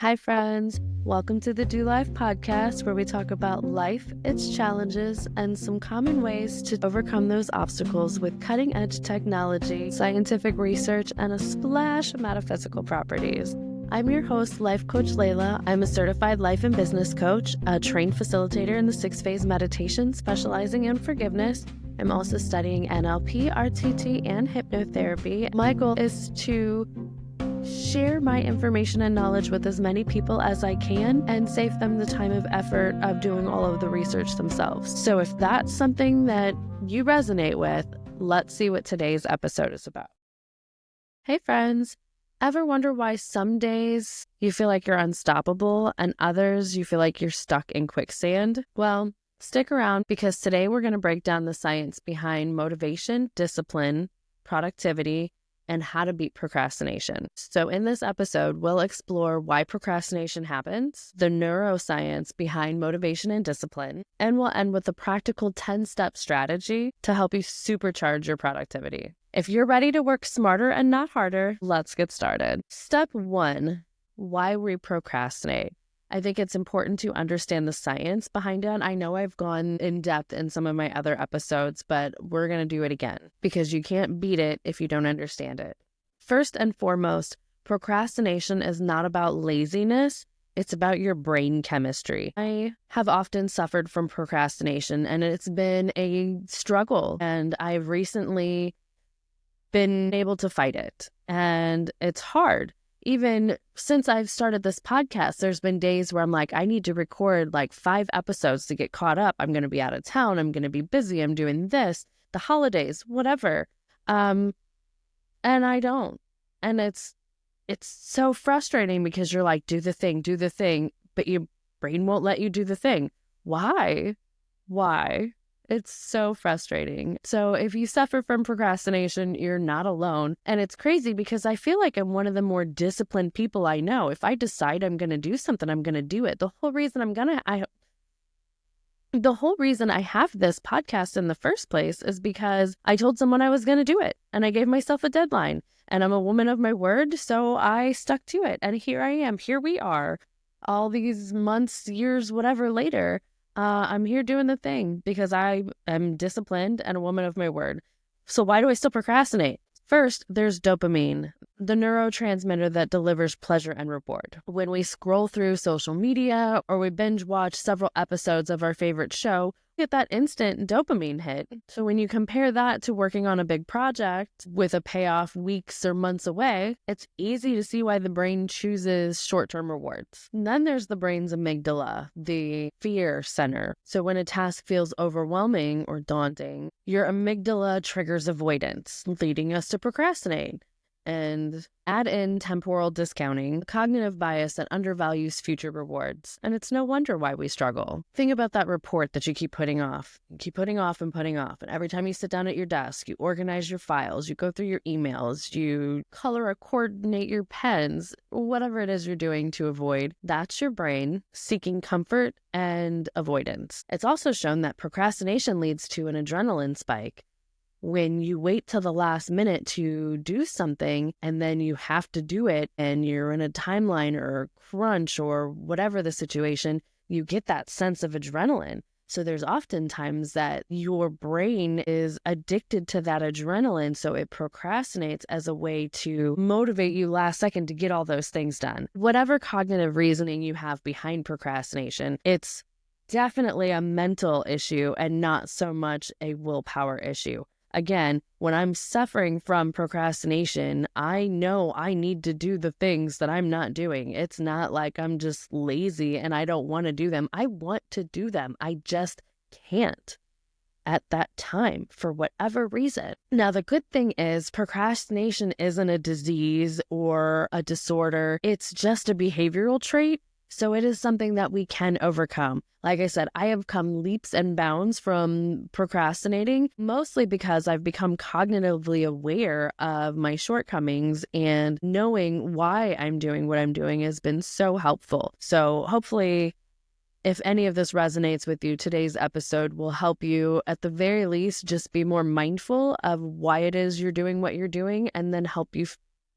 Hi, friends. Welcome to the Do Life podcast, where we talk about life, its challenges, and some common ways to overcome those obstacles with cutting edge technology, scientific research, and a splash of metaphysical properties. I'm your host, Life Coach Layla. I'm a certified life and business coach, a trained facilitator in the 6-phase meditation, specializing in forgiveness. I'm also studying NLP, RTT, and hypnotherapy. My goal is to share my information and knowledge with as many people as I can and save them the time and effort of doing all of the research themselves. So if that's something that you resonate with, let's see what today's episode is about. Hey friends, ever wonder why some days you feel like you're unstoppable and others you feel like you're stuck in quicksand? Well, stick around because today we're going to break down the science behind motivation, discipline, productivity, and how to beat procrastination. So in this episode, we'll explore why procrastination happens, the neuroscience behind motivation and discipline, and we'll end with a practical 10-step strategy to help you supercharge your productivity. If you're ready to work smarter and not harder, let's get started. Step 1, why we procrastinate. I think it's important to understand the science behind it. I know I've gone in depth in some of my other episodes, but we're going to do it again because you can't beat it if you don't understand it. First and foremost, procrastination is not about laziness. It's about your brain chemistry. I have often suffered from procrastination and it's been a struggle, and I've recently been able to fight it, and it's hard. Even since I've started this podcast, there's been days where I'm like, I need to record like 5 episodes to get caught up. I'm going to be out of town. I'm going to be busy. I'm doing this, the holidays, whatever. And I don't. And it's so frustrating because you're like, do the thing, but your brain won't let you do the thing. Why? It's so frustrating. So if you suffer from procrastination, you're not alone. And it's crazy because I feel like I'm one of the more disciplined people I know. If I decide I'm going to do something, I'm going to do it. The whole reason I have this podcast in the first place is because I told someone I was going to do it, and I gave myself a deadline, and I'm a woman of my word. So I stuck to it. And here I am. Here we are all these months, years, whatever later. I'm here doing the thing because I am disciplined and a woman of my word. So why do I still procrastinate? First, there's dopamine, the neurotransmitter that delivers pleasure and reward. When we scroll through social media or we binge watch several episodes of our favorite show, we get that instant dopamine hit. So when you compare that to working on a big project with a payoff weeks or months away, it's easy to see why the brain chooses short-term rewards. And then there's the brain's amygdala, the fear center. So when a task feels overwhelming or daunting, your amygdala triggers avoidance, leading us to procrastinate. And add in temporal discounting, cognitive bias that undervalues future rewards. And it's no wonder why we struggle. Think about that report that you keep putting off. You keep putting off and putting off. And every time you sit down at your desk, you organize your files, you go through your emails, you color or coordinate your pens, whatever it is you're doing to avoid. That's your brain seeking comfort and avoidance. It's also shown that procrastination leads to an adrenaline spike. When you wait till the last minute to do something and then you have to do it and you're in a timeline or crunch or whatever the situation, you get that sense of adrenaline. So there's often times that your brain is addicted to that adrenaline, so it procrastinates as a way to motivate you last second to get all those things done. Whatever cognitive reasoning you have behind procrastination, it's definitely a mental issue and not so much a willpower issue. Again, when I'm suffering from procrastination, I know I need to do the things that I'm not doing. It's not like I'm just lazy and I don't want to do them. I want to do them. I just can't at that time for whatever reason. Now, the good thing is procrastination isn't a disease or a disorder. It's just a behavioral trait. So it is something that we can overcome. Like I said, I have come leaps and bounds from procrastinating, mostly because I've become cognitively aware of my shortcomings, and knowing why I'm doing what I'm doing has been so helpful. So hopefully, if any of this resonates with you, today's episode will help you, at the very least, just be more mindful of why it is you're doing what you're doing, and then help you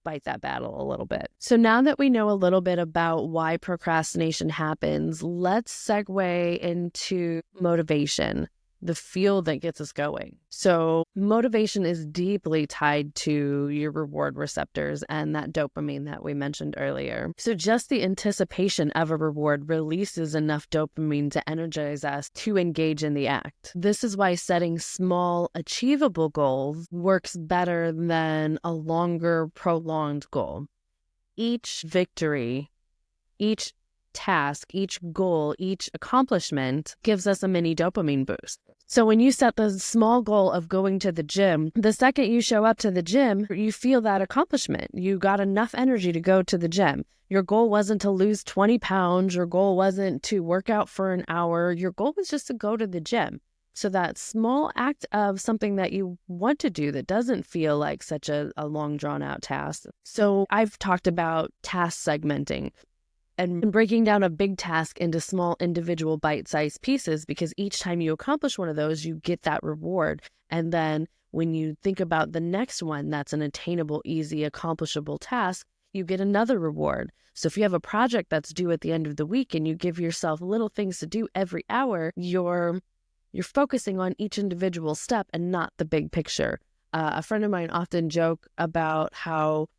fight that battle a little bit. So now that we know a little bit about why procrastination happens, let's segue into motivation, the fuel that gets us going. So motivation is deeply tied to your reward receptors and that dopamine that we mentioned earlier. So just the anticipation of a reward releases enough dopamine to energize us to engage in the act. This is why setting small, achievable goals works better than a longer, prolonged goal. Each victory, each task, each goal, each accomplishment gives us a mini dopamine boost. So when you set the small goal of going to the gym, the second you show up to the gym, you feel that accomplishment. You got enough energy to go to the gym. Your goal wasn't to lose 20 pounds. Your goal wasn't to work out for an hour. Your goal was just to go to the gym. So that small act of something that you want to do that doesn't feel like such a long drawn out task. So I've talked about task segmenting and breaking down a big task into small individual bite-sized pieces, because each time you accomplish one of those, you get that reward. And then when you think about the next one, that's an attainable, easy, accomplishable task, you get another reward. So if you have a project that's due at the end of the week and you give yourself little things to do every hour, you're focusing on each individual step and not the big picture. A friend of mine often joke about how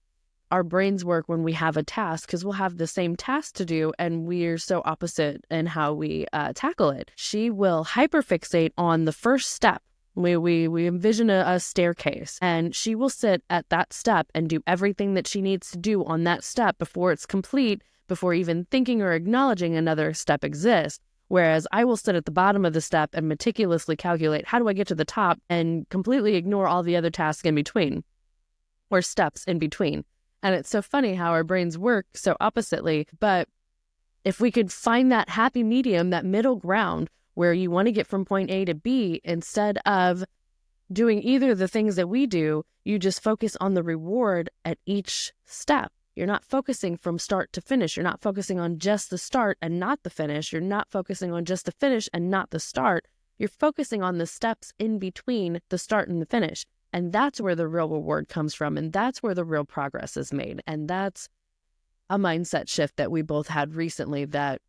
our brains work when we have a task, because we'll have the same task to do and we're so opposite in how we tackle it. She will hyperfixate on the first step. We envision a staircase, and she will sit at that step and do everything that she needs to do on that step before it's complete, before even thinking or acknowledging another step exists. Whereas I will sit at the bottom of the step and meticulously calculate, how do I get to the top, and completely ignore all the other tasks in between or steps in between. And it's so funny how our brains work so oppositely. But if we could find that happy medium, that middle ground where you want to get from point A to B, instead of doing either the things that we do, you just focus on the reward at each step. You're not focusing from start to finish. You're not focusing on just the start and not the finish. You're not focusing on just the finish and not the start. You're focusing on the steps in between the start and the finish. And that's where the real reward comes from. And that's where the real progress is made. And that's a mindset shift that we both had recently that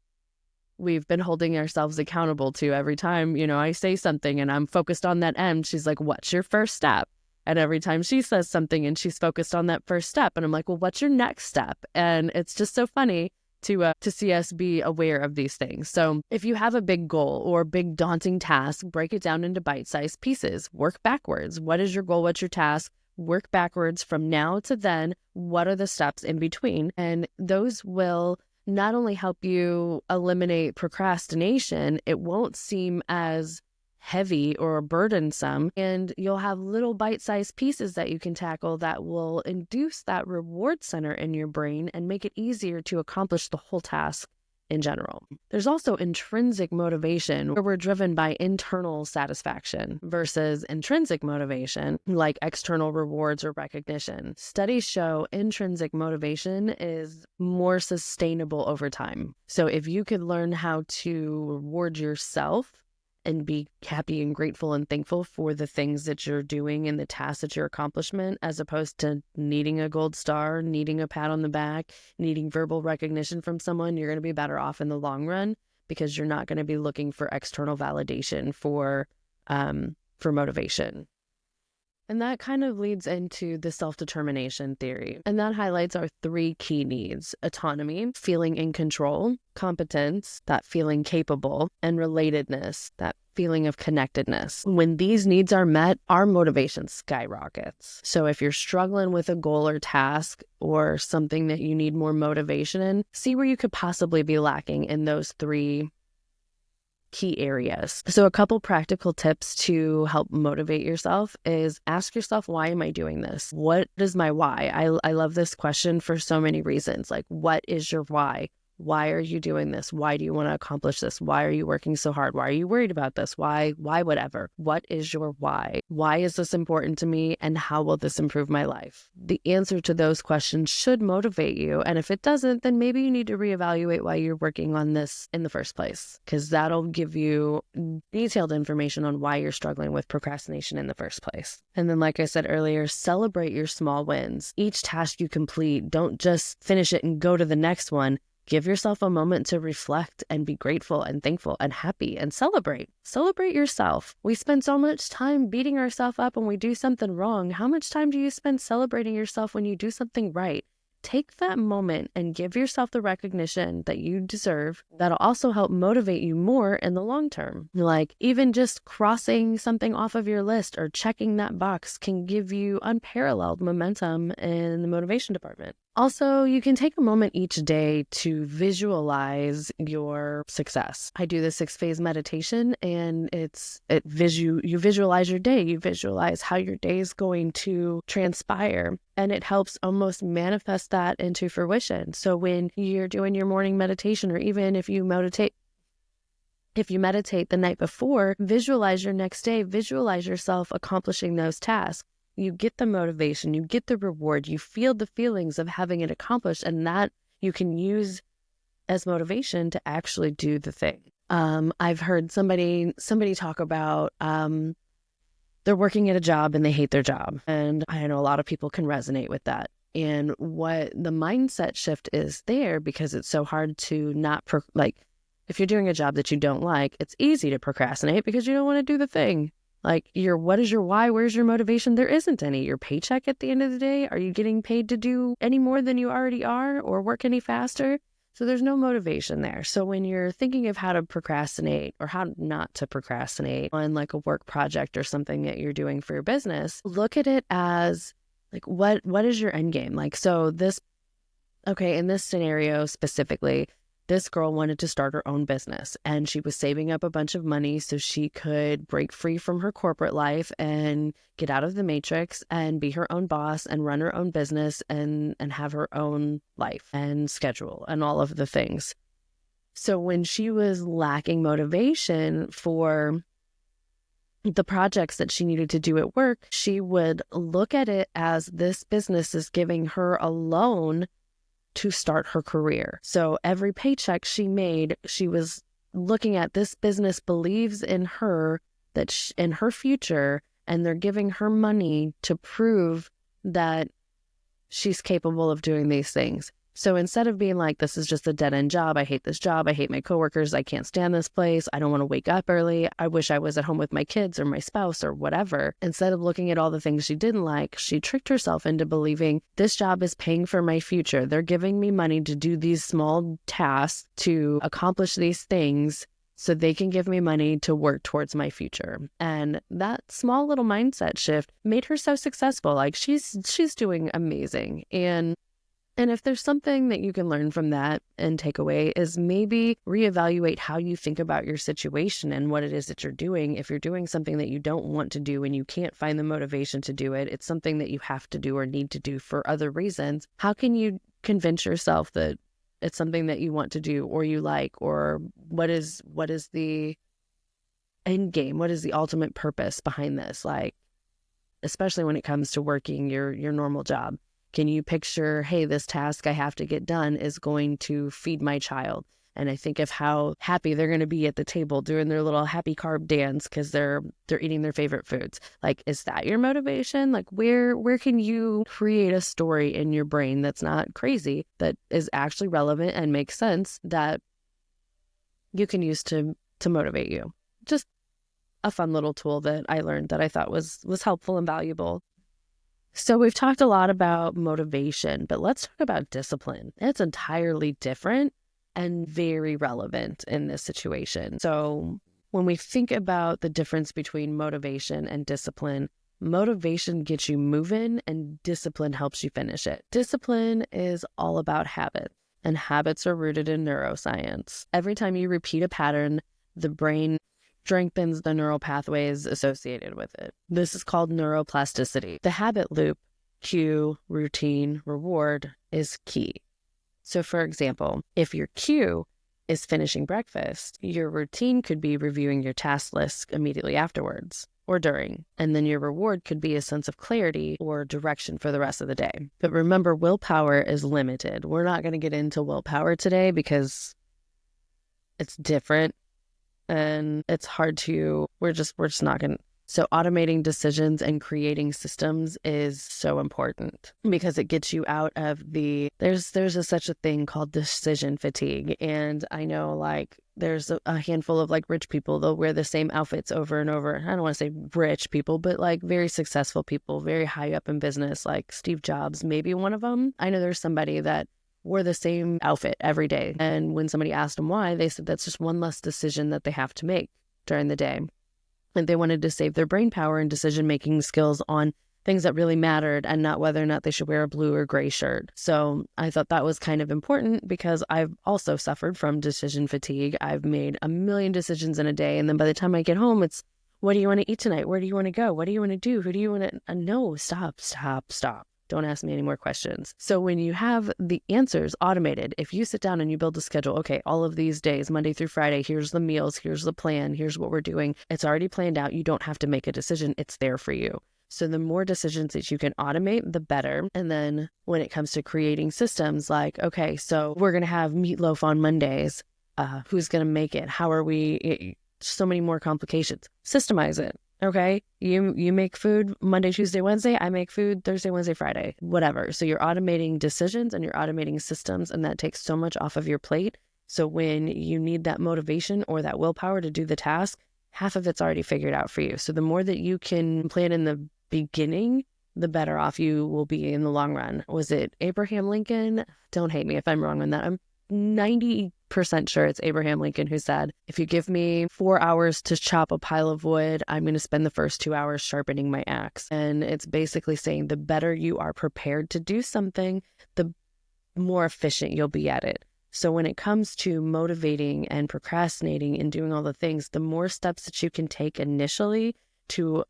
we've been holding ourselves accountable to. Every time, I say something and I'm focused on that end, she's like, what's your first step? And every time she says something and she's focused on that first step, and I'm like, well, what's your next step? And it's just so funny to see us be aware of these things. So if you have a big goal or a big daunting task, break it down into bite-sized pieces. Work backwards. What is your goal? What's your task? Work backwards from now to then. What are the steps in between? And those will not only help you eliminate procrastination, it won't seem as heavy or burdensome, and you'll have little bite-sized pieces that you can tackle that will induce that reward center in your brain and make it easier to accomplish the whole task in general. There's also intrinsic motivation, where we're driven by internal satisfaction, versus intrinsic motivation, like external rewards or recognition. Studies show intrinsic motivation is more sustainable over time. So if you could learn how to reward yourself and be happy and grateful and thankful for the things that you're doing and the tasks that you're accomplishment, as opposed to needing a gold star, needing a pat on the back, needing verbal recognition from someone, you're going to be better off in the long run, because you're not going to be looking for external validation for motivation. And that kind of leads into the self-determination theory. And that highlights our three key needs: autonomy, feeling in control; competence, that feeling capable; and relatedness, that feeling of connectedness. When these needs are met, our motivation skyrockets. So if you're struggling with a goal or task or something that you need more motivation in, see where you could possibly be lacking in those three key areas. So a couple practical tips to help motivate yourself is ask yourself, why am I doing this? What is my why? I love this question for so many reasons. Like, what is your why? Why are you doing this? Why do you want to accomplish this? Why are you working so hard? Why are you worried about this? Why whatever? What is your why? Why is this important to me? And how will this improve my life? The answer to those questions should motivate you. And if it doesn't, then maybe you need to reevaluate why you're working on this in the first place, because that'll give you detailed information on why you're struggling with procrastination in the first place. And then, like I said earlier, celebrate your small wins. Each task you complete, don't just finish it and go to the next one. Give yourself a moment to reflect and be grateful and thankful and happy and celebrate. Celebrate yourself. We spend so much time beating ourselves up when we do something wrong. How much time do you spend celebrating yourself when you do something right? Take that moment and give yourself the recognition that you deserve. That'll also help motivate you more in the long term. Like even just crossing something off of your list or checking that box can give you unparalleled momentum in the motivation department. Also, you can take a moment each day to visualize your success. I do the 6-phase meditation, and you visualize your day. You visualize how your day is going to transpire, and it helps almost manifest that into fruition. So when you're doing your morning meditation, or even if you meditate the night before, visualize your next day, visualize yourself accomplishing those tasks. You get the motivation, you get the reward, you feel the feelings of having it accomplished, and that you can use as motivation to actually do the thing. I've heard somebody talk about they're working at a job and they hate their job. And I know a lot of people can resonate with that. And what the mindset shift is there, because it's so hard to not, if you're doing a job that you don't like, it's easy to procrastinate because you don't want to do the thing. Like, what is your why? Where's your motivation? There isn't any. Your paycheck at the end of the day, are you getting paid to do any more than you already are or work any faster? So there's no motivation there. So when you're thinking of how to procrastinate or how not to procrastinate on like a work project or something that you're doing for your business, look at it as like, what is your end game? Like, so in this scenario specifically, this girl wanted to start her own business, and she was saving up a bunch of money so she could break free from her corporate life and get out of the matrix and be her own boss and run her own business and have her own life and schedule and all of the things. So when she was lacking motivation for the projects that she needed to do at work, she would look at it as this business is giving her a loan to start her career. So every paycheck she made, she was looking at this business believes in her, in her future, and they're giving her money to prove that she's capable of doing these things. So instead of being like, this is just a dead-end job, I hate this job, I hate my coworkers, I can't stand this place, I don't want to wake up early, I wish I was at home with my kids or my spouse or whatever. Instead of looking at all the things she didn't like, she tricked herself into believing this job is paying for my future. They're giving me money to do these small tasks to accomplish these things so they can give me money to work towards my future. And that small little mindset shift made her so successful. Like she's doing amazing. And if there's something that you can learn from that and take away is maybe reevaluate how you think about your situation and what it is that you're doing. If you're doing something that you don't want to do and you can't find the motivation to do it, it's something that you have to do or need to do for other reasons. How can you convince yourself that it's something that you want to do or you like, or what is the end game? What is the ultimate purpose behind this? Like, especially when it comes to working your normal job. Can you picture, hey, this task I have to get done is going to feed my child? And I think of how happy they're going to be at the table doing their little happy carb dance because they're eating their favorite foods. Like, is that your motivation? Like, where can you create a story in your brain that's not crazy, that is actually relevant and makes sense, that you can use to motivate you? Just a fun little tool that I learned that I thought was helpful and valuable. So we've talked a lot about motivation, but let's talk about discipline. It's entirely different and very relevant in this situation. So when we think about the difference between motivation and discipline, motivation gets you moving and discipline helps you finish it. Discipline is all about habit, and habits are rooted in neuroscience. Every time you repeat a pattern, the brain strengthens the neural pathways associated with it. This is called neuroplasticity. The habit loop, cue, routine, reward, is key. So for example, if your cue is finishing breakfast, your routine could be reviewing your task list immediately afterwards or during, and then your reward could be a sense of clarity or direction for the rest of the day. But remember, willpower is limited. We're not going to get into willpower today because it's different and it's hard to, we're just not going to. So automating decisions and creating systems is so important because it gets you out of there's such a thing called decision fatigue. And I know like there's a handful of like rich people, they'll wear the same outfits over and over. I don't want to say rich people, but like very successful people, very high up in business, like Steve Jobs, maybe one of them. I know there's somebody that wore the same outfit every day. And when somebody asked them why, they said that's just one less decision that they have to make during the day. And they wanted to save their brain power and decision-making skills on things that really mattered and not whether or not they should wear a blue or gray shirt. So I thought that was kind of important because I've also suffered from decision fatigue. I've made a million decisions in a day. And then by the time I get home, it's, what do you want to eat tonight? Where do you want to go? What do you want to do? Who do you want to... No, stop. Don't ask me any more questions. So when you have the answers automated, if you sit down and you build a schedule, okay, all of these days, Monday through Friday, here's the meals, here's the plan, here's what we're doing. It's already planned out. You don't have to make a decision. It's there for you. So the more decisions that you can automate, the better. And then when it comes to creating systems like, okay, so we're going to have meatloaf on Mondays. Who's going to make it? How are we? So many more complications. Systemize it. Okay, you make food Monday, Tuesday, Wednesday. I make food Thursday, Wednesday, Friday, whatever. So you're automating decisions and you're automating systems, and that takes so much off of your plate. So when you need that motivation or that willpower to do the task, half of it's already figured out for you. So the more that you can plan in the beginning, the better off you will be in the long run. Was it Abraham Lincoln? Don't hate me if I'm wrong on that. I'm 90% sure it's Abraham Lincoln who said, if you give me 4 hours to chop a pile of wood, I'm going to spend the first 2 hours sharpening my axe. And it's basically saying the better you are prepared to do something, the more efficient you'll be at it. So when it comes to motivating and procrastinating and doing all the things, the more steps that you can take initially to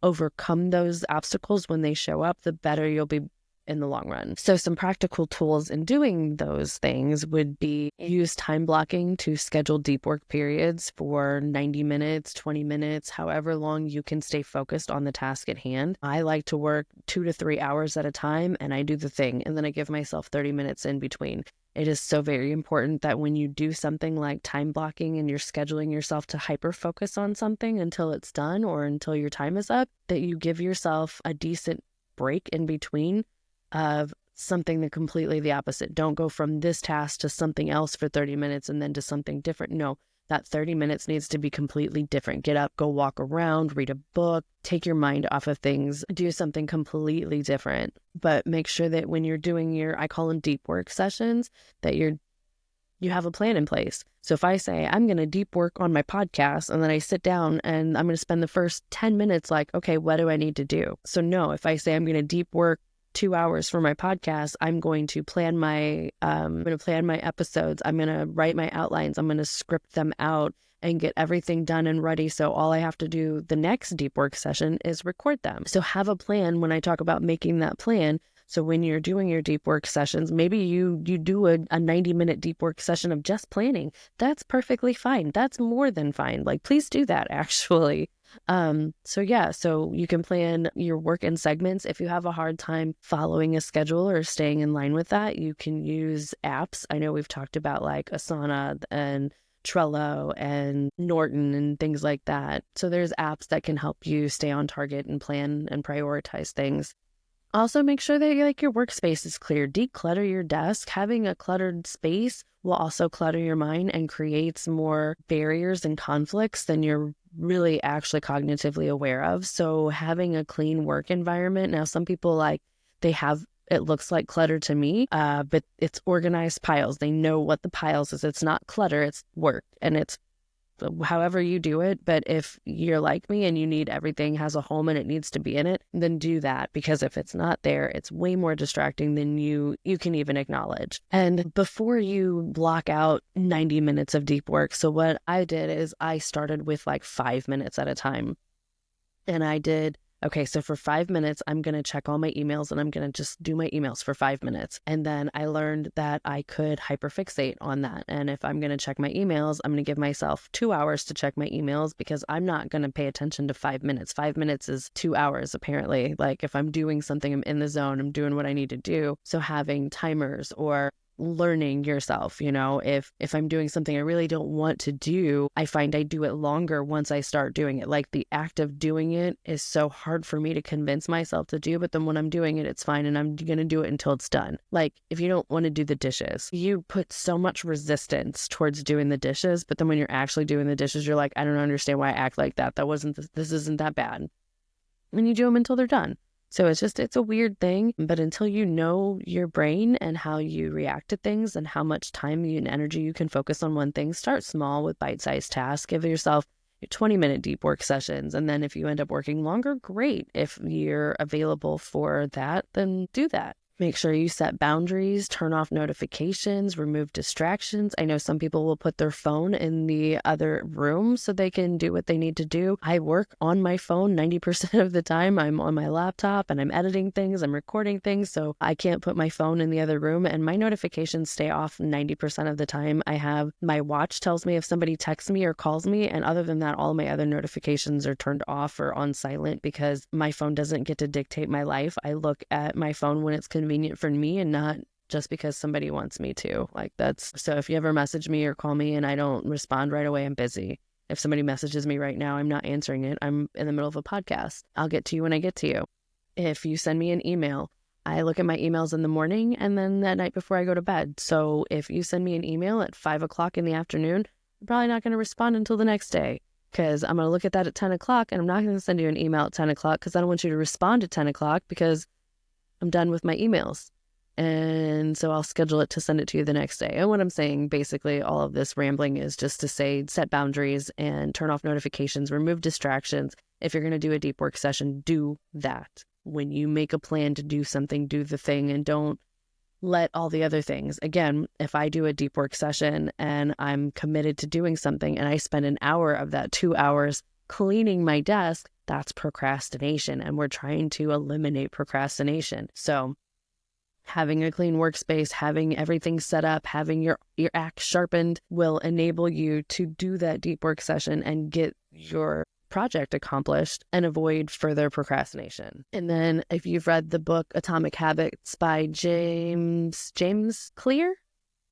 overcome those obstacles when they show up, the better you'll be in the long run. So some practical tools in doing those things would be use time blocking to schedule deep work periods for 90 minutes, 20 minutes, however long you can stay focused on the task at hand. I like to work 2 to 3 hours at a time and I do the thing and then I give myself 30 minutes in between. It is so very important that when you do something like time blocking and you're scheduling yourself to hyper focus on something until it's done or until your time is up, that you give yourself a decent break in between of something that completely the opposite. Don't go from this task to something else for 30 minutes and then to something different. No, that 30 minutes needs to be completely different. Get up, go walk around, read a book, take your mind off of things, do something completely different. But make sure that when you're doing your, I call them deep work sessions, that you have a plan in place. So if I say, I'm going to deep work on my podcast, and then I sit down and I'm going to spend the first 10 minutes like, okay, what do I need to do? So no, if I say I'm going to deep work 2 hours for my podcast, I'm going to plan my episodes. I'm going to write my outlines. I'm going to script them out and get everything done and ready. So all I have to do the next deep work session is record them. So have a plan when I talk about making that plan. So when you're doing your deep work sessions, maybe you do a 90-minute deep work session of just planning. That's perfectly fine. That's more than fine. Like, please do that actually. So you can plan your work in segments. If you have a hard time following a schedule or staying in line with that, you can use apps. I know we've talked about like Asana and Trello and Norton and things like that. So there's apps that can help you stay on target and plan and prioritize things. Also, make sure that your workspace is clear. Declutter your desk. Having a cluttered space will also clutter your mind and creates more barriers and conflicts than you're really actually cognitively aware of. So having a clean work environment. Now, some people it looks like clutter to me, but it's organized piles. They know what the piles is. It's not clutter, it's work, and it's however you do it. But if you're like me and you need everything has a home and it needs to be in it, then do that, because if it's not there, it's way more distracting than you can even acknowledge. And before you block out 90 minutes of deep work, so what I did is I started with like 5 minutes at a time, and I did okay, so for 5 minutes, I'm going to check all my emails and I'm going to just do my emails for 5 minutes. And then I learned that I could hyperfixate on that. And if I'm going to check my emails, I'm going to give myself 2 hours to check my emails because I'm not going to pay attention to 5 minutes. 5 minutes is 2 hours, apparently. Like if I'm doing something, I'm in the zone, I'm doing what I need to do. So having timers or learning yourself, if I'm doing something I really don't want to do, I find I do it longer once I start doing it. Like the act of doing it is so hard for me to convince myself to do, but then when I'm doing it, it's fine and I'm going to do it until it's done. Like if you don't want to do the dishes, you put so much resistance towards doing the dishes, but then when you're actually doing the dishes, you're like, I don't understand why I act like that. This isn't that bad. And you do them until they're done. So it's a weird thing, but until you know your brain and how you react to things and how much time and energy you can focus on one thing, start small with bite-sized tasks. Give yourself 20-minute deep work sessions. And then if you end up working longer, great. If you're available for that, then do that. Make sure you set boundaries, turn off notifications, remove distractions. I know some people will put their phone in the other room so they can do what they need to do. I work on my phone 90% of the time. I'm on my laptop and I'm editing things, I'm recording things, so I can't put my phone in the other room, and my notifications stay off 90% of the time. I have my watch tells me if somebody texts me or calls me, and other than that, all my other notifications are turned off or on silent because my phone doesn't get to dictate my life. I look at my phone when it's convenient for me and not just because somebody wants me to. So if you ever message me or call me and I don't respond right away, I'm busy. If somebody messages me right now, I'm not answering it. I'm in the middle of a podcast. I'll get to you when I get to you. If you send me an email, I look at my emails in the morning and then that night before I go to bed. So if you send me an email at 5 o'clock in the afternoon, I'm probably not going to respond until the next day because I'm going to look at that at 10 o'clock and I'm not going to send you an email at 10 o'clock because I don't want you to respond at 10 o'clock because I'm done with my emails. And so I'll schedule it to send it to you the next day. And what I'm saying, basically, all of this rambling is just to say set boundaries and turn off notifications, remove distractions. If you're going to do a deep work session, do that. When you make a plan to do something, do the thing and don't let all the other things. Again, if I do a deep work session and I'm committed to doing something and I spend an hour of that 2 hours cleaning my desk, that's procrastination, and we're trying to eliminate procrastination. So having a clean workspace, having everything set up, having your axe sharpened will enable you to do that deep work session and get your project accomplished and avoid further procrastination. And then if you've read the book Atomic Habits by James Clear,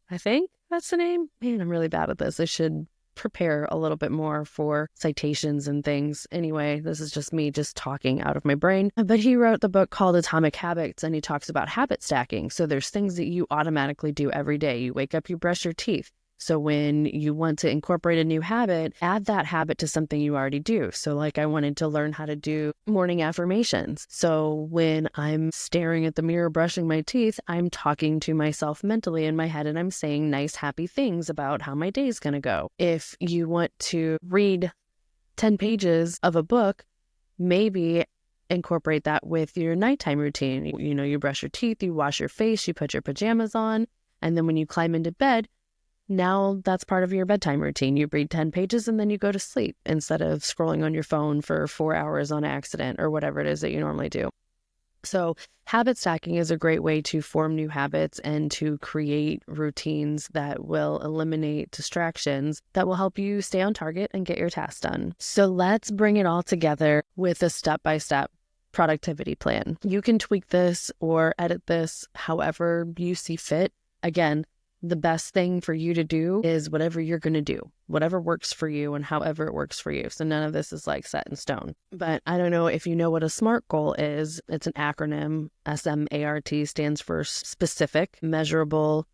I think that's the name. Man, I'm really bad at this. I should prepare a little bit more for citations and things. Anyway, this is just me just talking out of my brain. But he wrote the book called Atomic Habits, and he talks about habit stacking. So there's things that you automatically do every day. You wake up, you brush your teeth. So when you want to incorporate a new habit, add that habit to something you already do. So like I wanted to learn how to do morning affirmations. So when I'm staring at the mirror brushing my teeth, I'm talking to myself mentally in my head and I'm saying nice, happy things about how my day's going to go. If you want to read 10 pages of a book, maybe incorporate that with your nighttime routine. You brush your teeth, you wash your face, you put your pajamas on, and then when you climb into bed, now that's part of your bedtime routine. You read 10 pages and then you go to sleep instead of scrolling on your phone for 4 hours on accident or whatever it is that you normally do. So habit stacking is a great way to form new habits and to create routines that will eliminate distractions that will help you stay on target and get your tasks done. So let's bring it all together with a step-by-step productivity plan. You can tweak this or edit this however you see fit. Again, the best thing for you to do is whatever you're going to do, whatever works for you and however it works for you. So none of this is like set in stone. But I don't know if you know what a SMART goal is. It's an acronym. SMART stands for specific, measurable,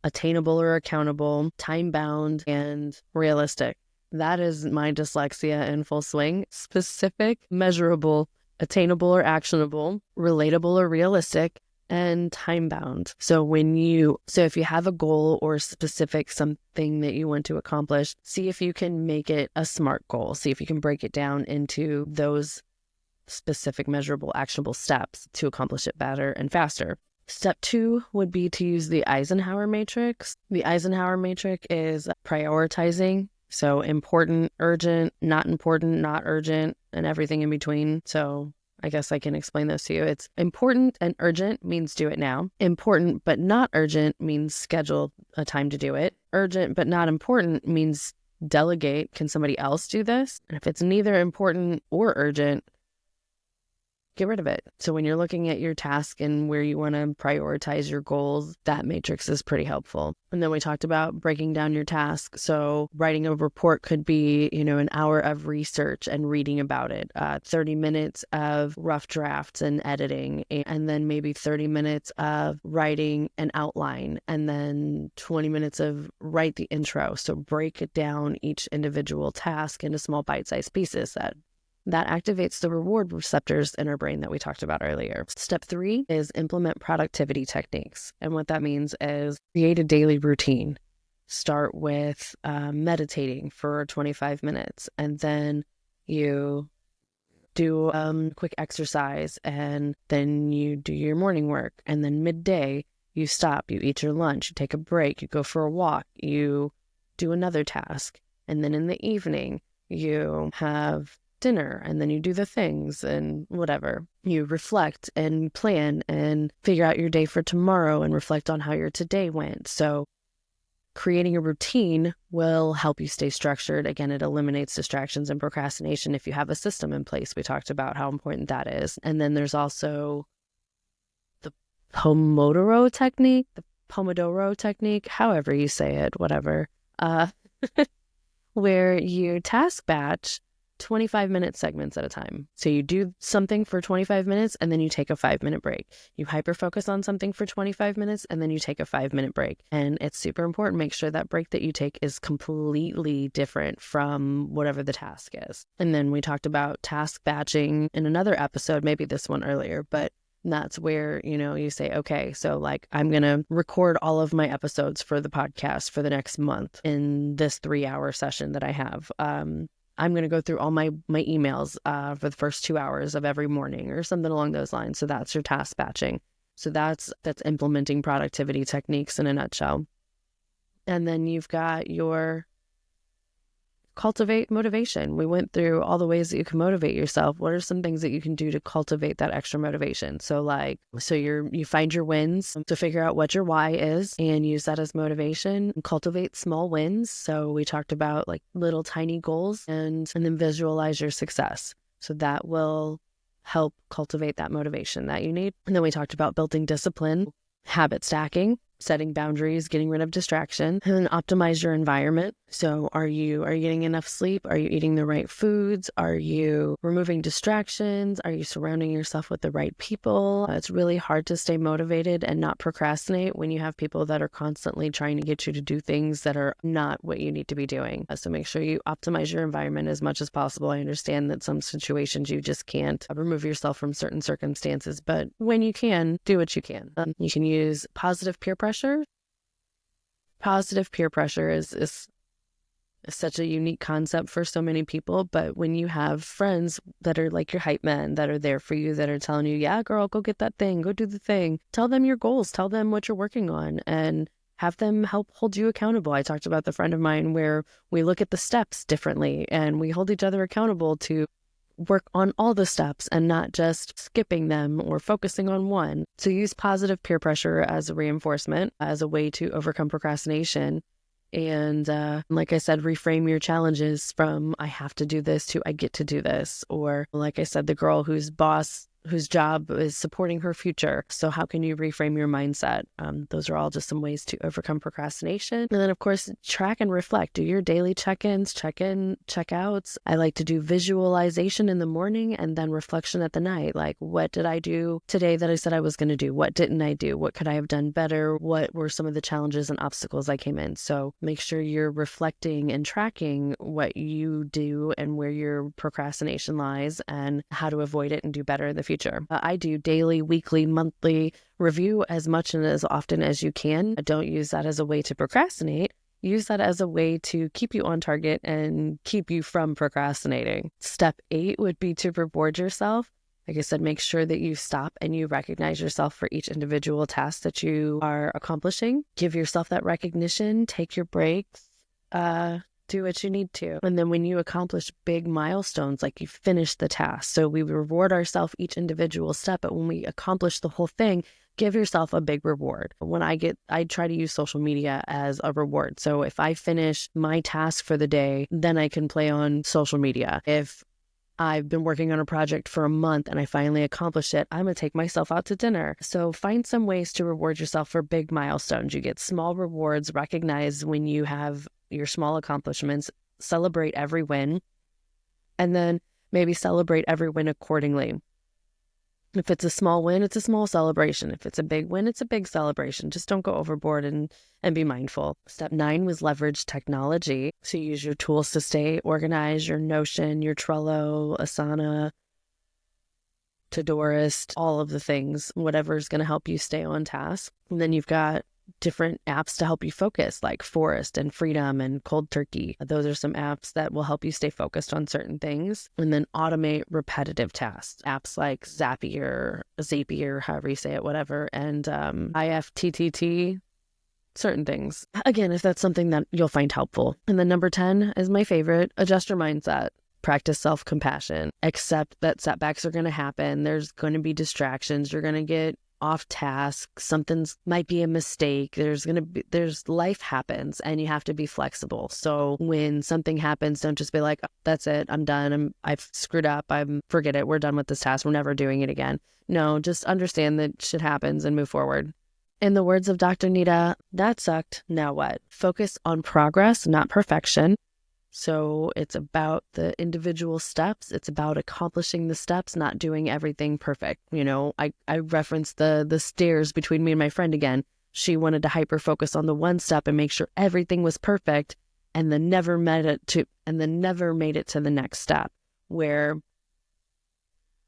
attainable or accountable, time-bound, and realistic. That is my dyslexia in full swing. Specific, measurable, attainable or actionable, relatable or realistic, and time-bound. So if you have a goal or specific something that you want to accomplish, see if you can make it a SMART goal. See if you can break it down into those specific, measurable, actionable steps to accomplish it better and faster. Step 2 would be to use the Eisenhower matrix. The Eisenhower matrix is prioritizing. So important, urgent, not urgent, and everything in between. So I guess I can explain those to you. It's important and urgent means do it now. Important but not urgent means schedule a time to do it. Urgent but not important means delegate. Can somebody else do this? And if it's neither important or urgent, get rid of it. So when you're looking at your task and where you want to prioritize your goals, that matrix is pretty helpful. And then we talked about breaking down your task. So writing a report could be, an hour of research and reading about it, 30 minutes of rough drafts and editing, and then maybe 30 minutes of writing an outline, and then 20 minutes of write the intro. So break it down each individual task into small bite-sized pieces that activates the reward receptors in our brain that we talked about earlier. Step 3 is implement productivity techniques. And what that means is create a daily routine. Start with meditating for 25 minutes, and then you do quick exercise, and then you do your morning work, and then midday you stop, you eat your lunch, you take a break, you go for a walk, you do another task, and then in the evening you have dinner, and then you do the things and whatever. You reflect and plan and figure out your day for tomorrow and reflect on how your today went. So creating a routine will help you stay structured. Again, it eliminates distractions and procrastination if you have a system in place. We talked about how important that is. And then there's also the Pomodoro technique, however you say it, whatever, where you task batch 25-minute segments at a time. So you do something for 25 minutes and then you take a 5-minute break. You hyper-focus on something for 25 minutes and then you take a 5-minute break. And it's super important. Make sure that break that you take is completely different from whatever the task is. And then we talked about task batching in another episode, maybe this one earlier, but that's where, you say, okay, so like I'm going to record all of my episodes for the podcast for the next month in this 3-hour session that I have. I'm going to go through all my emails for the first 2 hours of every morning or something along those lines. So that's your task batching. So that's implementing productivity techniques in a nutshell. And then you've got your cultivate motivation. We went through all the ways that you can motivate yourself. What are some things that you can do to cultivate that extra motivation? So you find your wins to figure out what your why is and use that as motivation. Cultivate small wins. So we talked about like little tiny goals and then visualize your success. So that will help cultivate that motivation that you need. And then we talked about building discipline, habit stacking, setting boundaries, getting rid of distraction, and then optimize your environment. So are you getting enough sleep? Are you eating the right foods? Are you removing distractions? Are you surrounding yourself with the right people? It's really hard to stay motivated and not procrastinate when you have people that are constantly trying to get you to do things that are not what you need to be doing. So make sure you optimize your environment as much as possible. I understand that some situations you just can't remove yourself from certain circumstances, but when you can, do what you can. You can use positive peer pressure. Positive peer pressure is such a unique concept for so many people, but when you have friends that are like your hype men that are there for you, that are telling you, yeah, girl, go get that thing, go do the thing, tell them your goals, tell them what you're working on, and have them help hold you accountable. I talked about the friend of mine where we look at the steps differently and we hold each other accountable to work on all the steps and not just skipping them or focusing on one. So use positive peer pressure as a reinforcement, as a way to overcome procrastination. And like I said, reframe your challenges from I have to do this to I get to do this. Or like I said, the girl whose job is supporting her future. So how can you reframe your mindset? Those are all just some ways to overcome procrastination. And then of course, track and reflect. Do your daily check-ins, check-outs. I like to do visualization in the morning and then reflection at the night. Like, what did I do today that I said I was going to do? What didn't I do? What could I have done better? What were some of the challenges and obstacles I came in? So make sure you're reflecting and tracking what you do and where your procrastination lies and how to avoid it and do better in the future. I do daily, weekly, monthly review as much and as often as you can. Don't use that as a way to procrastinate. Use that as a way to keep you on target and keep you from procrastinating. Step 8 would be to reward yourself. Like I said, make sure that you stop and you recognize yourself for each individual task that you are accomplishing. Give yourself that recognition. Take your breaks. do what you need to. And then when you accomplish big milestones, like you finish the task, so we reward ourselves each individual step, but when we accomplish the whole thing, give yourself a big reward. I try to use social media as a reward. So if I finish my task for the day, then I can play on social media. If I've been working on a project for a month and I finally accomplished it, I'm going to take myself out to dinner. So find some ways to reward yourself for big milestones. You get small rewards, recognize when you have your small accomplishments, celebrate every win, and then maybe celebrate every win accordingly. If it's a small win, it's a small celebration. If it's a big win, it's a big celebration. Just don't go overboard and be mindful. Step 9 was leverage technology. So you use your tools to stay organized, your Notion, your Trello, Asana, Todoist, all of the things, whatever is going to help you stay on task. And then you've got different apps to help you focus, like Forest and Freedom and Cold Turkey. Those are some apps that will help you stay focused on certain things. And then automate repetitive tasks. Apps like Zapier, however you say it, whatever, and IFTTT, certain things. Again, if that's something that you'll find helpful. And then number 10 is my favorite, adjust your mindset. Practice self-compassion. Accept that setbacks are going to happen. There's going to be distractions. You're going to get off task, might be a mistake, life happens, and you have to be flexible. So when something happens, don't just be like, oh, that's it, I'm done, I've screwed up, forget it, we're done with this task, we're never doing it again. No, just understand that shit happens and move forward. In the words of Dr. Nita, that sucked, now what? Focus on progress, not perfection. So it's about the individual steps. It's about accomplishing the steps, not doing everything perfect. I referenced the stairs between me and my friend again. She wanted to hyper focus on the one step and make sure everything was perfect, and then never made it to the next step, where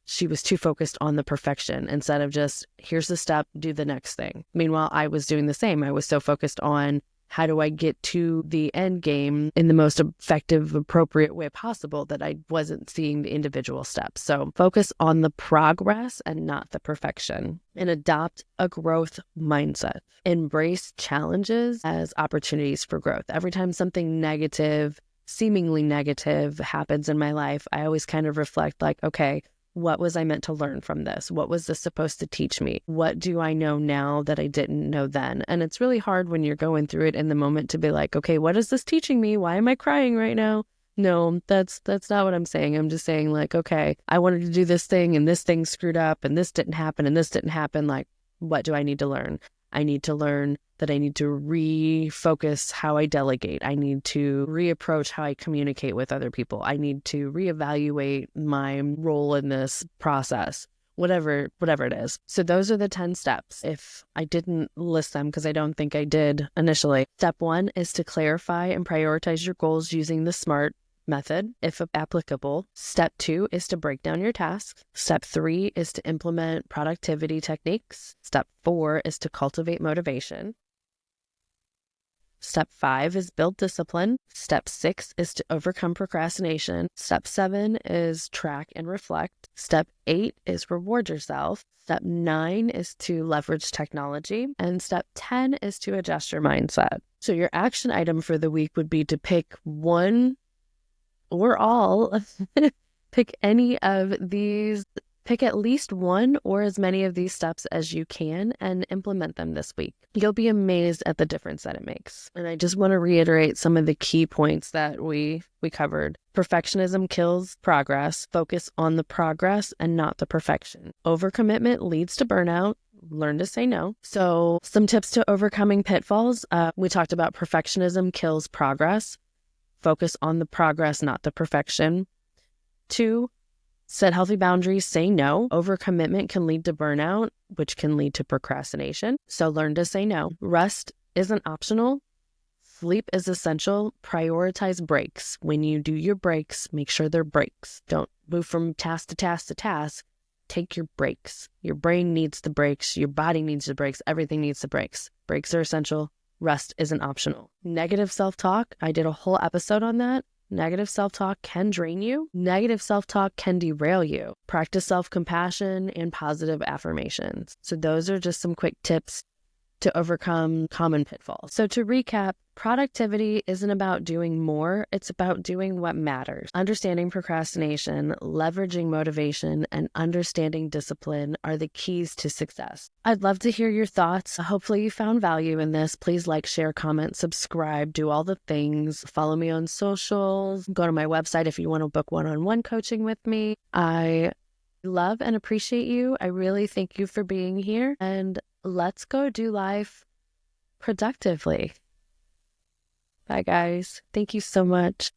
she was too focused on the perfection instead of just, here's the step, do the next thing. Meanwhile, I was doing the same. I was so focused on, how do I get to the end game in the most effective, appropriate way possible, that I wasn't seeing the individual steps. So focus on the progress and not the perfection, and adopt a growth mindset. Embrace challenges as opportunities for growth. Every time something negative, seemingly negative, happens in my life, I always kind of reflect like, okay, what was I meant to learn from this? What was this supposed to teach me? What do I know now that I didn't know then? And it's really hard when you're going through it in the moment to be like, okay, what is this teaching me? Why am I crying right now? No, that's not what I'm saying. I'm just saying like, okay, I wanted to do this thing and this thing screwed up and this didn't happen and this didn't happen. Like, what do I need to learn? I need to learn that I need to refocus how I delegate. I need to reapproach how I communicate with other people. I need to reevaluate my role in this process, whatever it is. So those are the 10 steps. If I didn't list them, because I don't think I did initially. Step 1 is to clarify and prioritize your goals using the SMART method, if applicable. Step 2 is to break down your tasks. Step 3 is to implement productivity techniques. Step 4 is to cultivate motivation. Step 5 is build discipline. Step 6 is to overcome procrastination. Step 7 is track and reflect. Step 8 is reward yourself. Step 9 is to leverage technology. And step 10 is to adjust your mindset. So your action item for the week would be to pick one or all, pick at least one or as many of these steps as you can and implement them this week. You'll be amazed at the difference that it makes. And I just want to reiterate some of the key points that we covered. Perfectionism kills progress. Focus on the progress and not the perfection. Overcommitment leads to burnout. Learn to say no. So some tips to overcoming pitfalls. We talked about perfectionism kills progress. Focus on the progress, not the perfection. 2, set healthy boundaries, say no. Overcommitment can lead to burnout, which can lead to procrastination. So learn to say no. Rest isn't optional. Sleep is essential. Prioritize breaks. When you do your breaks, make sure they're breaks. Don't move from task to task to task. Take your breaks. Your brain needs the breaks. Your body needs the breaks. Everything needs the breaks. Breaks are essential. Rest isn't optional. Negative self-talk. I did a whole episode on that. Negative self-talk can drain you. Negative self-talk can derail you. Practice self-compassion and positive affirmations. So those are just some quick tips to overcome common pitfalls. So to recap, productivity isn't about doing more, it's about doing what matters. Understanding procrastination, leveraging motivation, and understanding discipline are the keys to success. I'd love to hear your thoughts. Hopefully you found value in this. Please like, share, comment, subscribe, do all the things. Follow me on socials. Go to my website if you want to book one-on-one coaching with me. I love and appreciate you. I really thank you for being here, and let's go do life productively. Bye, guys. Thank you so much.